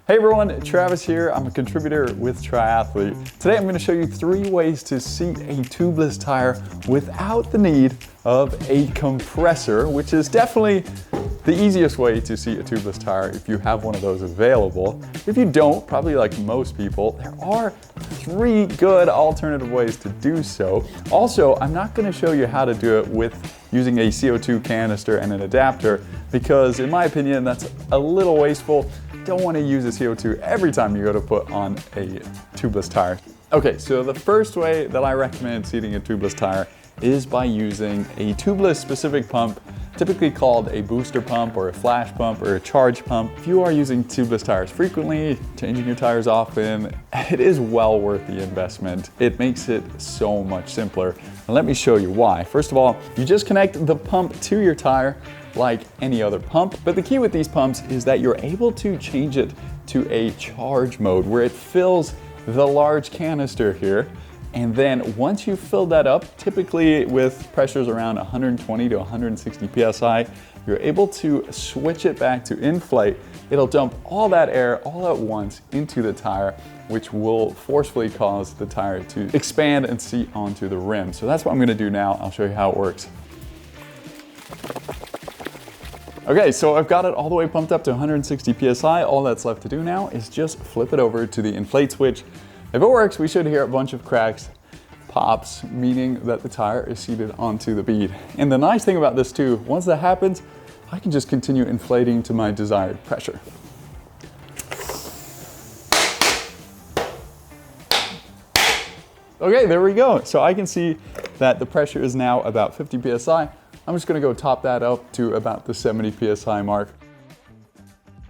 Hey everyone, Travis here. I'm a contributor with Triathlete. Today I'm going to show you 3 ways to seat a tubeless tire without the need of a compressor, which is definitely the easiest way to seat a tubeless tire if you have one of those available. If you don't, probably like most people, there are 3 good alternative ways to do so. Also, I'm not going to show you how to do it with using a CO2 canister and an adapter because in my opinion that's a little wasteful. Don't want to use a CO2 every time you go to put on a tubeless tire. Okay, so the first way that I recommend seating a tubeless tire is by using a Tubeless-Specific pump, typically called a booster pump or a flash pump or a charge pump. If you are using tubeless tires frequently, changing your tires often, it is well worth the investment. It makes it so much simpler. And let me show you why. First of all, you just connect the pump to your tire like any other pump. But the key with these pumps is that you're able to change it to a charge mode where it fills the large canister here. And then once you fill that up, typically with pressures around 120 to 160 PSI, you're able to switch it back to inflate. It'll dump all that air all at once into the tire, which will forcefully cause the tire to expand and seat onto the rim. So that's what I'm gonna do now. I'll show you how it works. Okay, so I've got it all the way pumped up to 160 PSI. All that's left to do now is just flip it over to the inflate switch. If it works, we should hear a bunch of cracks, pops, meaning that the tire is seated onto the bead. And the nice thing about this too, once that happens, I can just continue inflating to my desired pressure. Okay, there we go. So I can see that the pressure is now about 50 PSI. I'm just gonna go top that up to about the 70 PSI mark.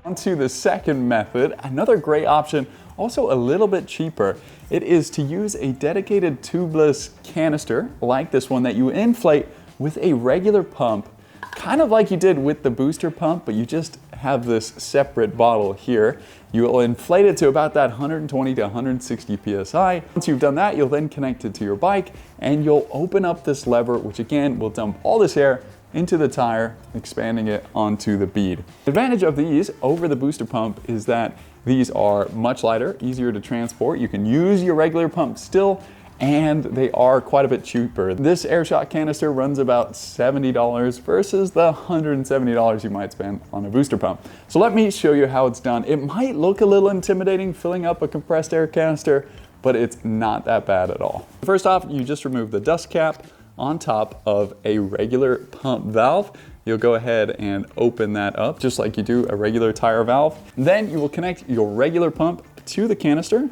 On to the second method, another great option, also a little bit cheaper. It is to use a dedicated tubeless canister like this one that you inflate with a regular pump, kind of like you did with the booster pump, but you just have this separate bottle here. You will inflate it to about that 120 to 160 PSI. Once you've done that, you'll then connect it to your bike and you'll open up this lever, which again will dump all this air into the tire, expanding it onto the bead. The advantage of these over the booster pump is that these are much lighter, easier to transport. You can use your regular pump still, and they are quite a bit cheaper. This Airshot canister runs about $70 versus the $170 you might spend on a booster pump. So let me show you how it's done. It might look a little intimidating filling up a compressed air canister, but it's not that bad at all. First off, you just remove the dust cap on top of a regular pump valve. You'll go ahead and open that up just like you do a regular tire valve. Then you will connect your regular pump to the canister.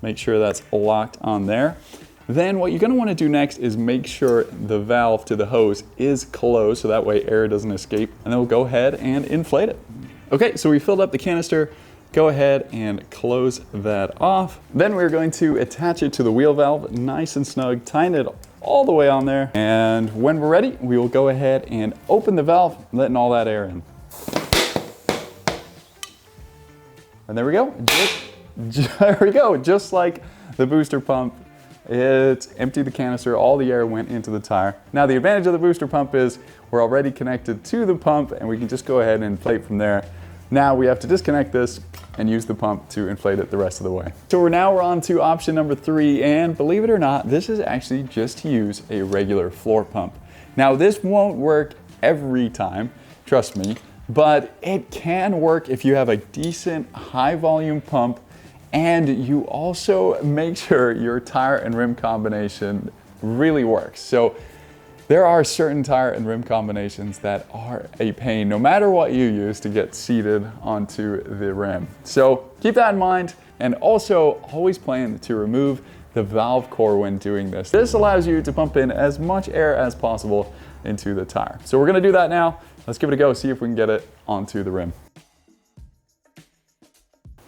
Make sure that's locked on there. Then what you're gonna wanna do next is make sure the valve to the hose is closed so that way air doesn't escape, and then we'll go ahead and inflate it. Okay, so we filled up the canister. Go ahead and close that off. Then we're going to attach it to the wheel valve, nice and snug, tighten it all the way on there. And when we're ready, we will go ahead and open the valve, letting all that air in. And there we go. There we go, just like the booster pump. It emptied the canister, all the air went into the tire. Now the advantage of the booster pump is we're already connected to the pump and we can just go ahead and inflate from there. Now we have to disconnect this and use the pump to inflate it the rest of the way. So we're on to option number 3, and believe it or not, this is actually just to use a regular floor pump. Now this won't work every time, trust me, but it can work if you have a decent high volume pump and you also make sure your tire and rim combination really works. So there are certain tire and rim combinations that are a pain, no matter what you use to get seated onto the rim. So keep that in mind, and also always plan to remove the valve core when doing this. This allows you to pump in as much air as possible into the tire. So we're gonna do that now. Let's give it a go, see if we can get it onto the rim.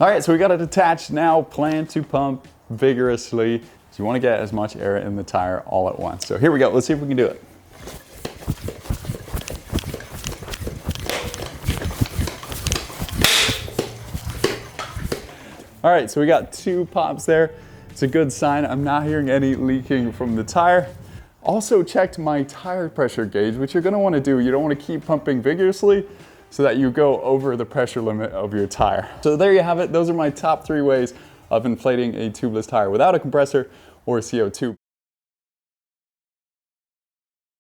All right, so we got it attached now. Plan to pump vigorously. So you wanna get as much air in the tire all at once. So here we go, let's see if we can do it. All right, so we got 2 pops there. It's a good sign. I'm not hearing any leaking from the tire. Also checked my tire pressure gauge, which you're gonna wanna do. You don't wanna keep pumping vigorously. so that you go over the pressure limit of your tire. So there you have it. Those are my top 3 ways of inflating a tubeless tire without a compressor or CO2.